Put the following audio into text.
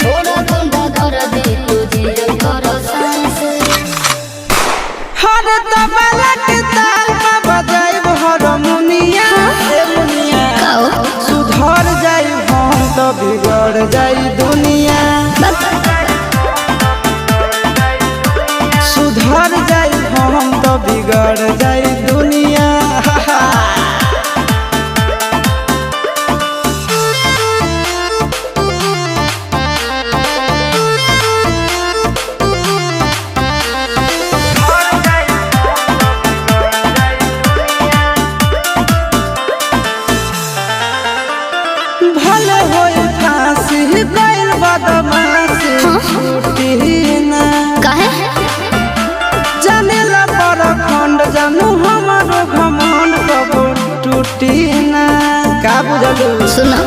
थोड़ा गुंडा कर दे तुझे करो सांस हर तबला के ताल में बजाइब हारमोनिया ए मुनिया सुधर जाई हम तो बिगड़ जाई दुनिया सुधर जाई हम तो बिगड़ जाई दुनिया भले होई फांसी गइल बदमाशी छूटी ना काहे जानेला परखंड जानू हमारो घमंड कबो टूटी ना का बुझलू सुनो